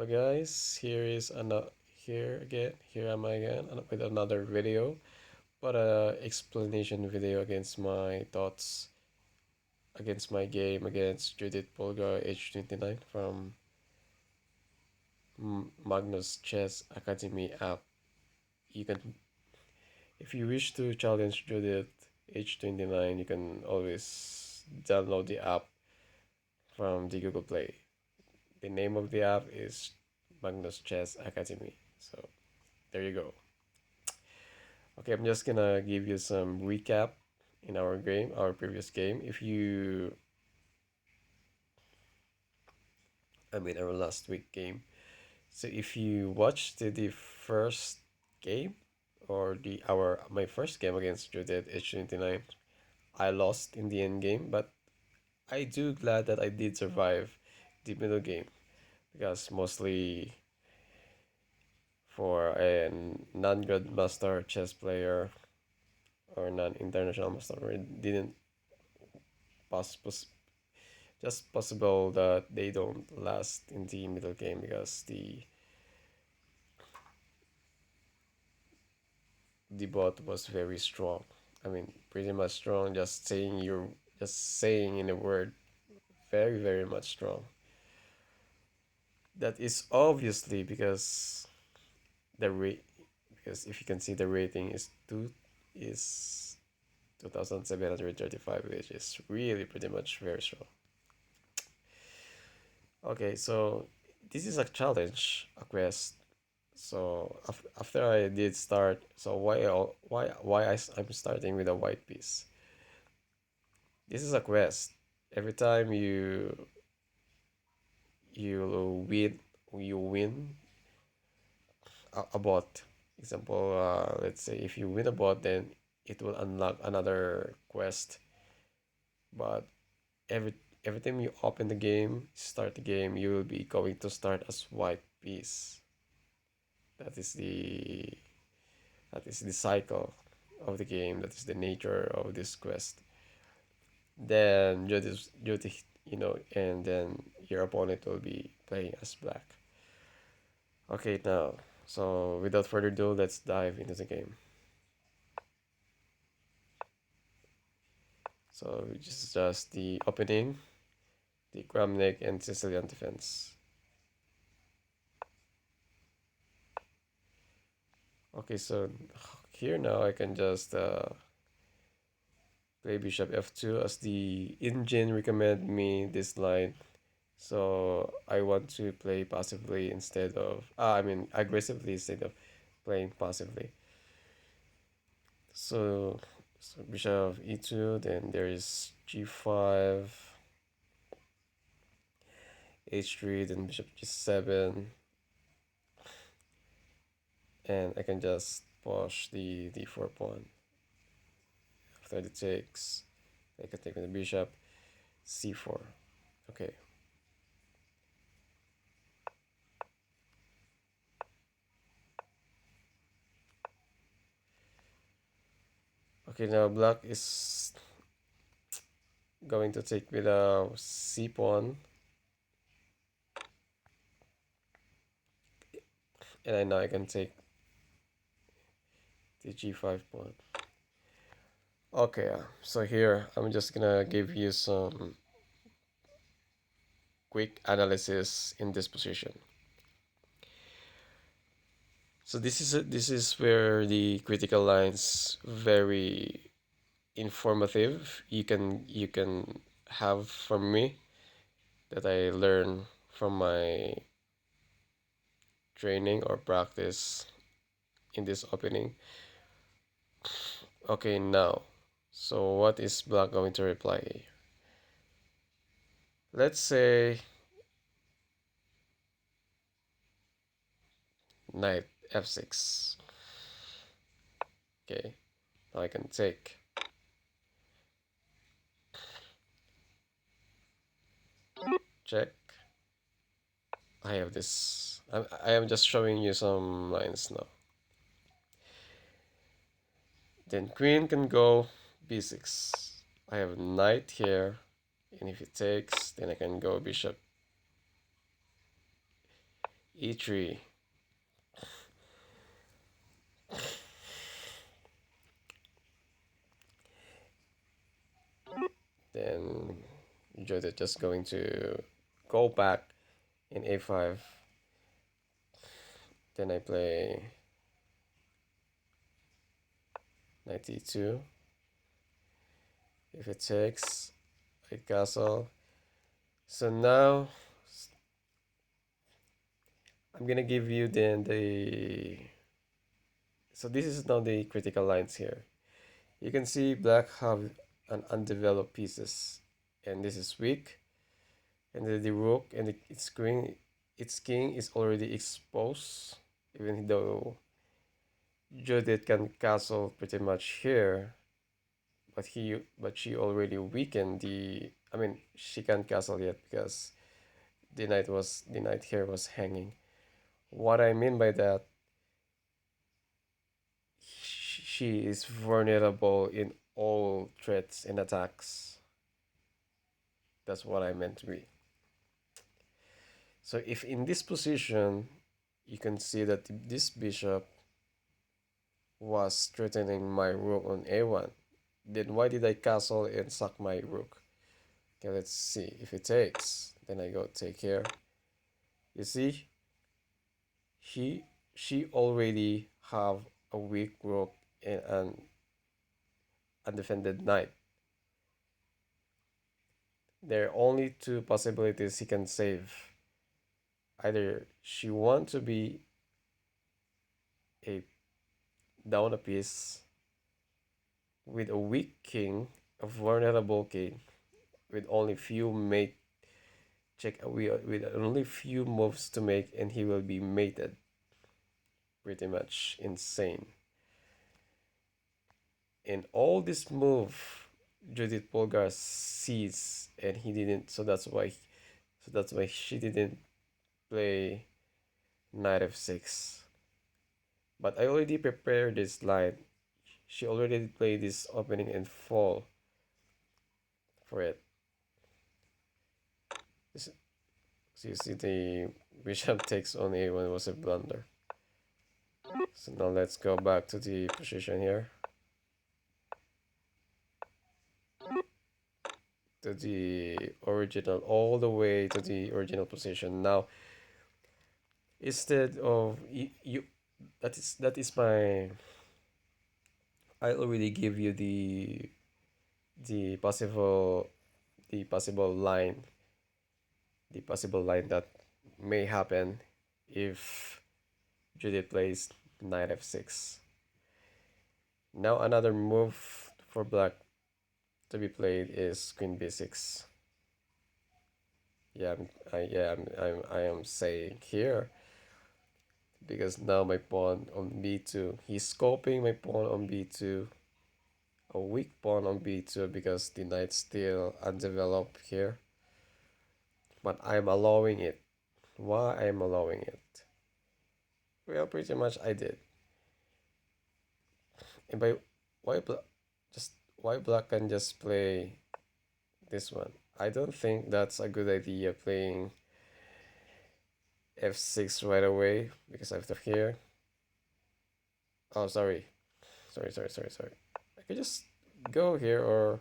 Hello guys, here am I again with another video, but explanation video against my thoughts against my game against Judit Polgar H29 from Magnus Chess Academy app. You can, if you wish to challenge Judit H29, you can always download the app from the Google Play. The name of the app is Magnus Chess Academy. So there you go. Okay, I'm just gonna give you some recap in our previous game. Our last week game. So if you watched the first game or the our my first game against Judith H29, I lost in the end game, but I do glad that I did survive the middle game because mostly for a non-grandmaster chess player or non-international master, it didn't pass just possible that they don't last in the middle game because the bot was very strong. I mean, pretty much strong. Just saying in a word, very much strong. That is obviously the rate because if you can see the rating is 2,735, which is really pretty much very strong. Okay, so this is a challenge, a quest. So after I did start, so I'm starting with a white piece. This is a quest. Every time you win you win a bot. Example, let's say if you win a bot, then it will unlock another quest. But every every time you open the game, start the game, you will be going to start as white piece. That is the cycle of the game. That is the nature of this quest. Then and then your opponent will be playing as black. Okay, now, so without further ado, let's dive into the game. So this is just the opening, the Kramnik and Sicilian defense. Okay, so here now I can just play bishop f2 as the engine recommend me this line. So I want to play passively instead of, aggressively instead of playing passively. So bishop e2, then there is g5, h3, then bishop g7, and I can just push the d4 pawn. After the takes, I can take with the bishop, c4. Okay. Okay, now black is going to take with a c pawn, and now I can take the g5 pawn. Okay, so here I'm just gonna give you some quick analysis in this position. So this is where the critical lines very informative you can have from me that I learned from my training or practice in this opening. Okay, now, so what is black going to reply here? Let's say knight f6. Okay, now I can take. Check. I have this. I am just showing you some lines now. Then queen can go b6. I have knight here, and if it takes, then I can go bishop e3. Then you're just going to go back in a5. Then I play knight e2. If it takes, I castle. So now I'm gonna give you then the. So this is now the critical lines here. You can see black have an undeveloped pieces, and this is weak. And the rook and its king is already exposed, even though Judith can castle pretty much here, but she already weakened the. I mean, she can't castle yet because the knight here was hanging. What I mean by that, she is vulnerable in all threats and attacks. That's what I meant to be. So if in this position, you can see that this bishop was threatening my rook on a1, then why did I castle and sack my rook? Okay, let's see. If it takes, then I go take here. You see, she she already have a weak rook and an undefended knight. There are only two possibilities he can save. Either she want to be a down a piece with a weak king, a vulnerable king, with only few mate check with only few moves to make, and he will be mated. Pretty much insane. And all this move, Judith Polgar sees, and he didn't. So that's why she didn't play knight f6. But I already prepared this line. She already played this opening and fall for it. So you see the bishop takes on a1 was a blunder. So now let's go back to the position here. To the original, all the way to the original position. Now, instead of you that is my. I already give you the possible the possible line the possible line that may happen if Judith plays knight f6. Now another move for black to be played is queen b6. Yeah, I am saying here because now my pawn on b2. He's scoping my pawn on b2, a weak pawn on b2 because the knight's still undeveloped here. But I'm allowing it. Why I'm allowing it? Well, pretty much I did. And by why just why black can just play this one? I don't think that's a good idea playing f6 right away because I have to here. Oh, sorry. I could just go here or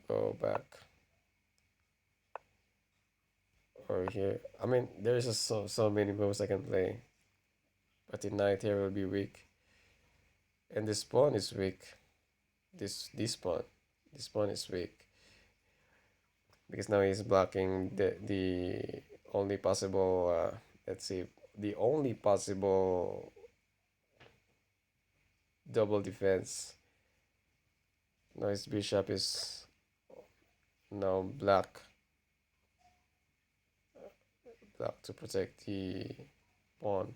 go back or here. I mean, there's just so many moves I can play, but the knight here will be weak, and this pawn is weak. This pawn is weak because now he's blocking the only possible. Let's see, the only possible double defense. Now his bishop is now black to protect the pawn,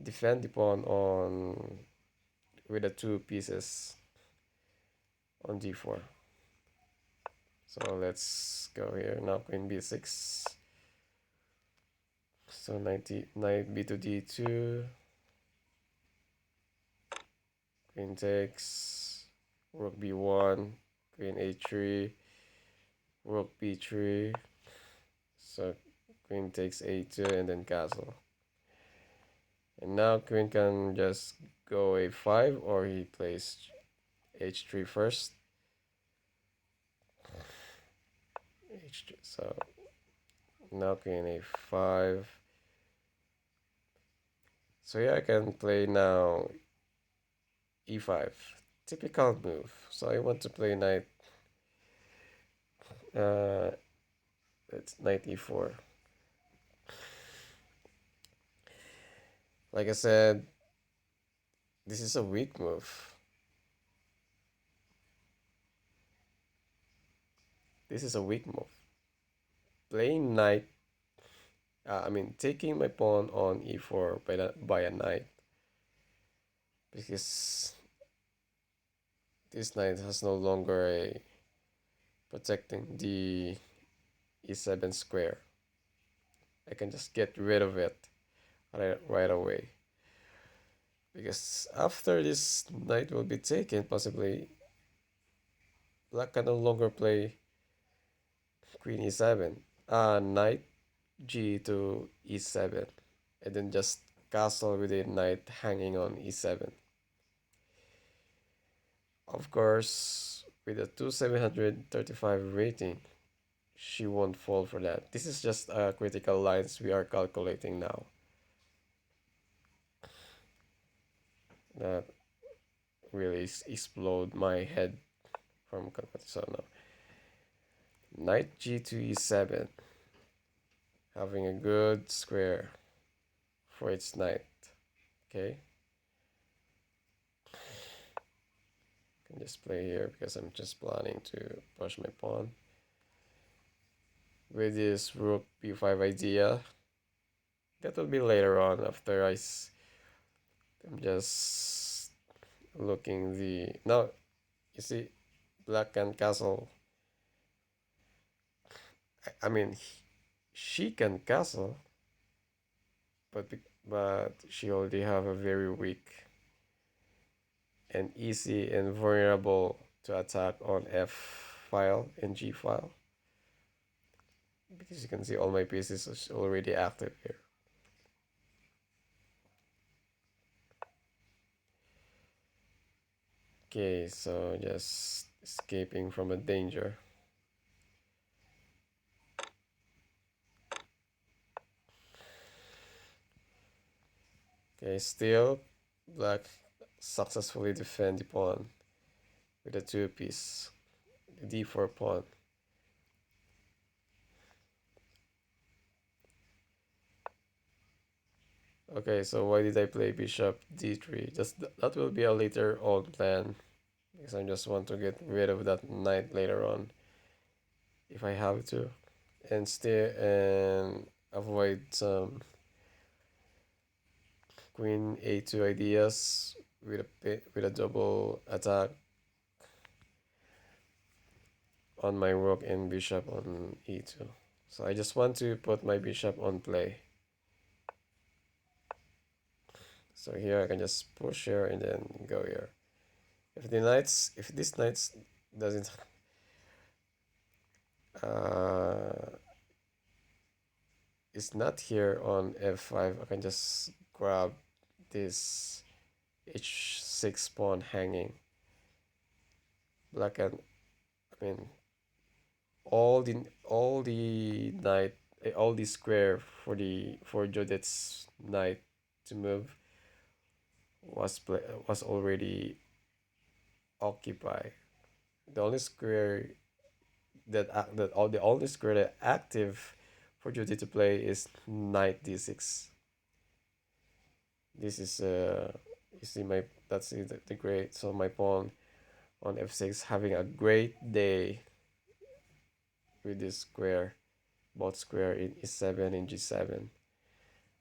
defend the pawn on with the two pieces on d4. So let's go here now. Queen b6. So knight b to d2. Queen takes. Rook b1. Queen a3. Rook b3. So Queen takes a2 and then castle. And now queen can just go a5 or he plays h3 first. H3. So now queen a5. So yeah, I can play now e5. Typical move. So I want to play knight. Uh, it's knight e4. Like I said, this is a weak move. This is a weak move. Playing knight. I mean, taking my pawn on e4 by a knight, because this knight has no longer a protecting the e7 square. I can just get rid of it right away. Because after this knight will be taken, possibly black can no longer play queen e7. Knight g to e7. And then just castle with a knight hanging on e7. Of course, with a 2735 rating, she won't fall for that. This is just critical lines we are calculating now. That really explode my head from so now. Knight g to e7, having a good square for its knight. Okay, can just play here because I'm just planning to push my pawn with this rook b5 idea. That will be later on after I'm just looking the now. You see, black can castle. I mean, she can castle, but she already have a very weak and easy and vulnerable to attack on F file and G file, because you can see all my pieces is already active here. Okay, so just escaping from a danger. Okay, still black successfully defend the pawn with a 2-piece, the d4 pawn. Okay, so why did I play bishop d3? Just that will be a later on plan, because I just want to get rid of that knight later on if I have to, and stay and avoid some queen a2 ideas with a double attack on my rook and bishop on e2. So I just want to put my bishop on play. So here I can just push here and then go here. If this knight doesn't uh, is not here on f5, I can just grab this h6 pawn hanging. Black and I mean all the knight all the square for Judith's knight to move was already occupied. The only square the only square that active for Judith to play is knight d6. This is you see my that's the great, so my pawn on f6 having a great day with this square, both square in e7 and g7.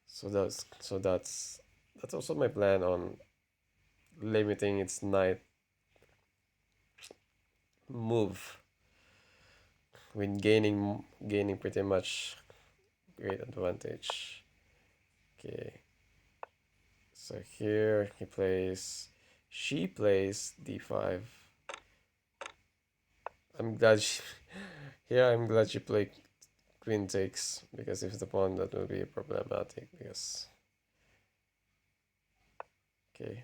So that's also my plan on limiting its knight move when gaining pretty much great advantage. Okay, so here she plays d5. I'm glad she, here I'm glad she played queen takes, because if the pawn, that will be problematic. Because okay,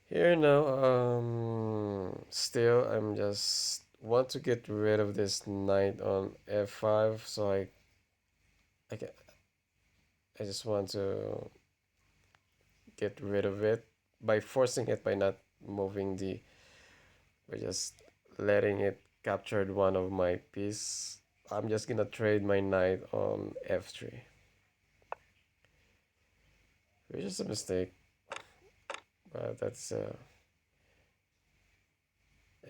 here now, still I'm just want to get rid of this knight on f5, so I can, I just want to get rid of it by forcing it, by not moving the, by just letting it captured one of my piece. I'm just gonna trade my knight on f3, which is a mistake, but that's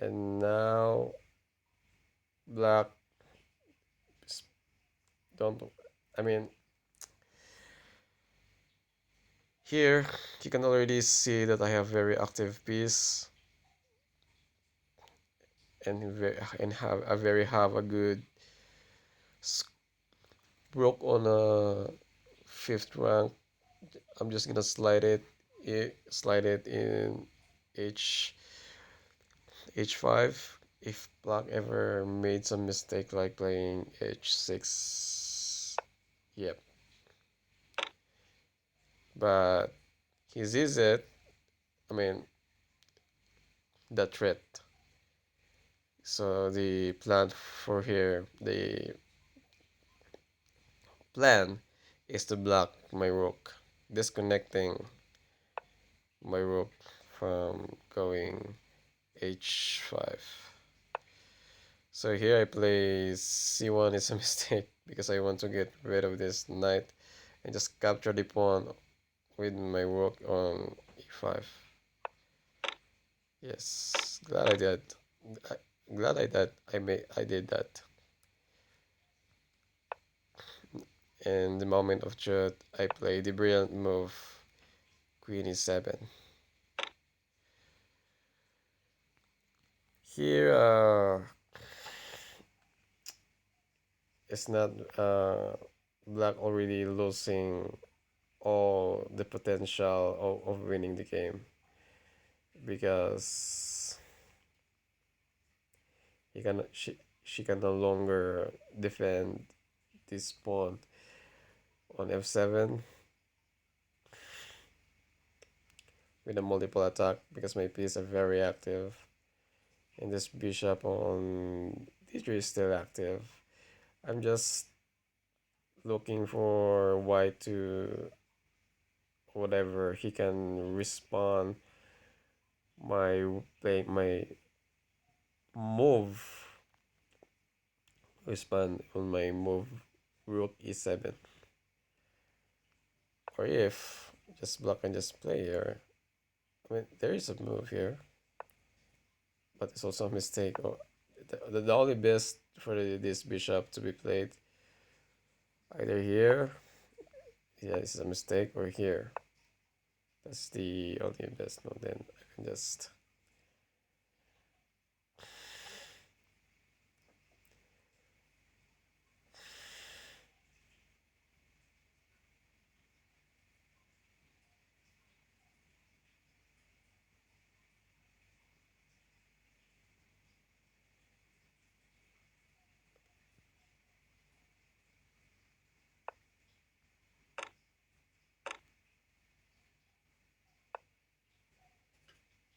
and now black don't, I mean, here you can already see that I have very active piece, and have a good broke on a fifth rank. I'm just gonna slide it in h h5. If black ever made some mistake like playing h6, yep. But he sees it. I mean, the threat. So the plan for here, the plan is to block my rook, disconnecting my rook from going h5. So here I play c1 is a mistake because I want to get rid of this knight and just capture the pawn with my rook on e5. Yes, glad I did. I, glad I did. I did that. In the moment of truth, I play the brilliant move, queen e7. Here, it's not black already losing all the potential of winning the game, because she can no longer defend this pawn on f7 with a multiple attack, because my pieces are very active, and this bishop on d3 is still active. I'm just looking for white to whatever he can respond my move, respond on my move rook e7, or if just block and just play here. I mean, there is a move here, but it's also a mistake. Oh, the only best for this bishop to be played either here, yeah, this is a mistake, or here. That's the only best. No, then I can just,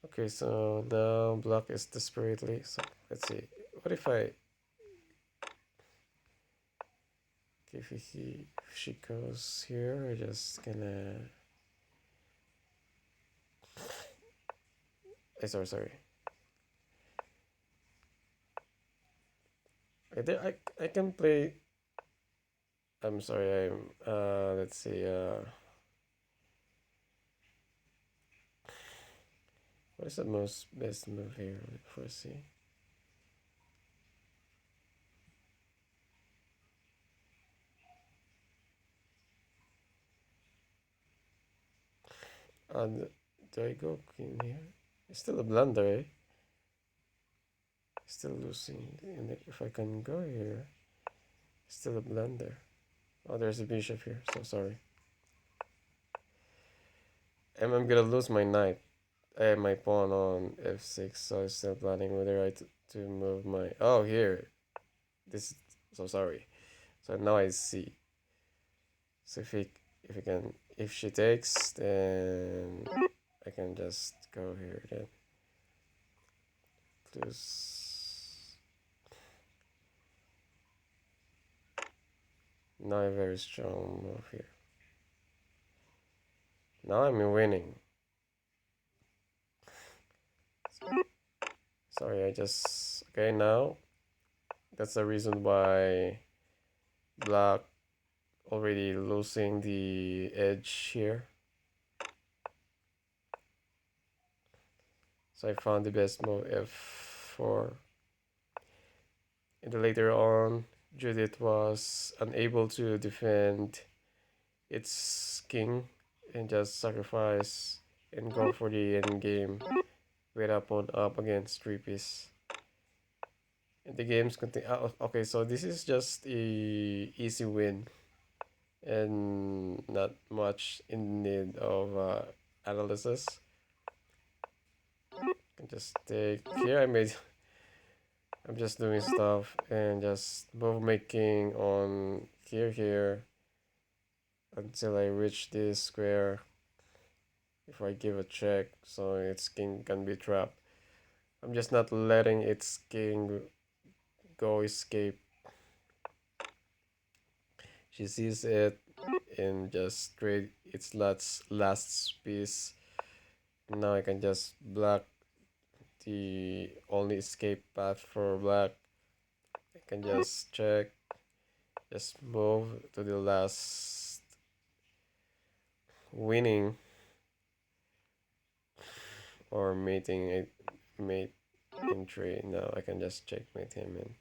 okay. So now black is desperately. So let's see. What if I, if if she goes here, we're just gonna. Sorry. I can play. I'm sorry. I'm let's see. What is the most best move here for C? And do I go queen here? It's still a blunder, eh? Still losing. And if I can go here, it's still a blunder. Oh, there's a bishop here. So sorry. And I'm gonna lose my knight. I have my pawn on f6, so I'm still planning whether to move my. Oh, here. This. So sorry. So now I see. So if he can if she takes, then I can just go here then. Plus now a very strong move here. Now I'm winning. Sorry, I just okay now. That's the reason why black already losing the edge here. So I found the best move f4. And then later on, Judith was unable to defend its king and just sacrifice and go for the end game with a pawn up against 3 piece. And the game's continue. Okay, so this is just a easy win and not much in need of analysis. I can just take here. I'm just doing stuff and just move making on here until I reach this square. If I give a check, so its king can be trapped. I'm just not letting its king go escape. She sees it and just trade its last piece. Now I can just block the only escape path for black. I can just check, just move to the last winning or mating a mate in tree. Now I can just checkmate him in.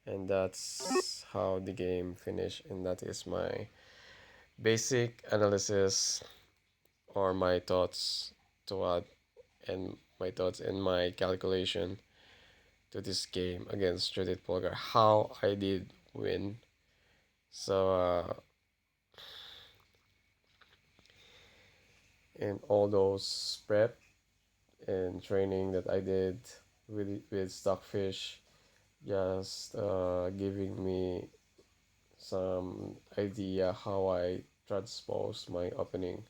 And that's how the game finished, and that is my basic analysis or my thoughts to add and my thoughts and my calculation to this game against judit polgar, how I did win. So in all those prep and training that I did with stockfish, just giving me some idea how I transpose my opening,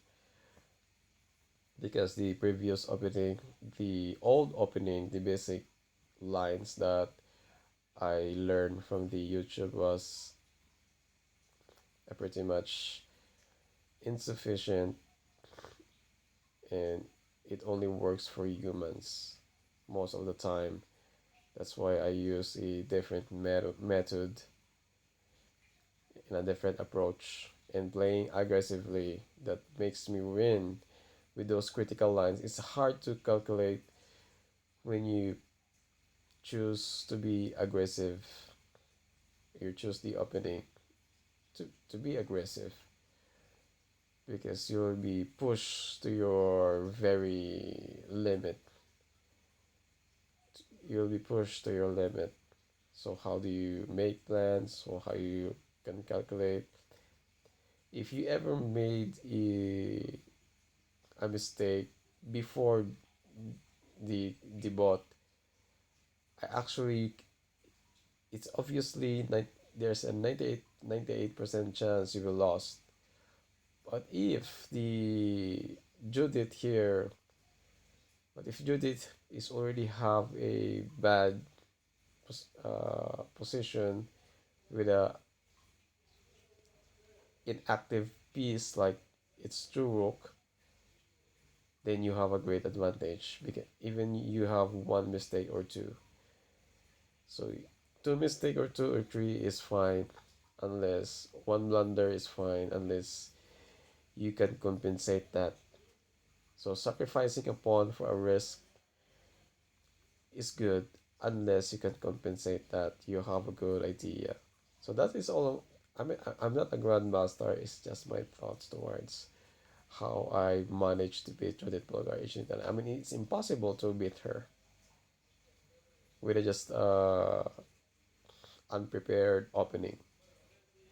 because the previous opening, the old opening, the basic lines that I learned from the YouTube was pretty much insufficient, and it only works for humans most of the time. That's why I use a different method and a different approach, and playing aggressively that makes me win with those critical lines. It's hard to calculate when you choose to be aggressive. You choose the opening to be aggressive, because you'll be pushed to your very limit. You'll be pushed to your limit. So how do you make plans, or how you can calculate? If you ever made a mistake before the bot, I actually, it's obviously there's a 98% chance you will lost. But if the Judith here, but if Judith is already have a bad position with a inactive piece like its true rook, then you have a great advantage, because even you have one mistake or two. So two mistake or two or three is fine, unless one blunder is fine, unless you can compensate that. So sacrificing a pawn for a risk is good, unless you can compensate that you have a good idea. So that is all. I mean, I'm not a grandmaster. It's just my thoughts towards how I managed to beat Judith Bulgar. I mean, it's impossible to beat her with a just unprepared opening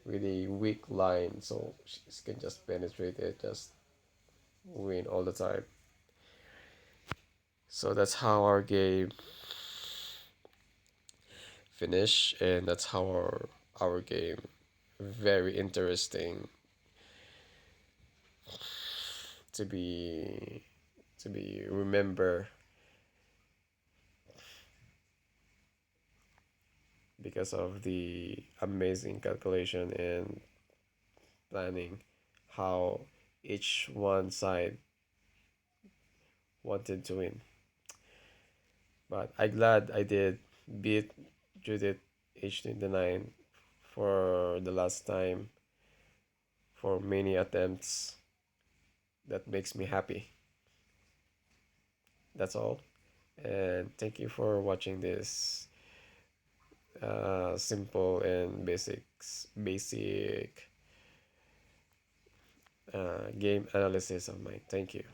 with a weak line. So she can just penetrate it just win all the time. So that's how our game finish, and that's how our game very interesting to be remember because of the amazing calculation and planning how each one side wanted to win. But I glad I did beat Judith H29 for the last time for many attempts. That makes me happy. That's all. And thank you for watching this simple and basic game analysis of mine. Thank you.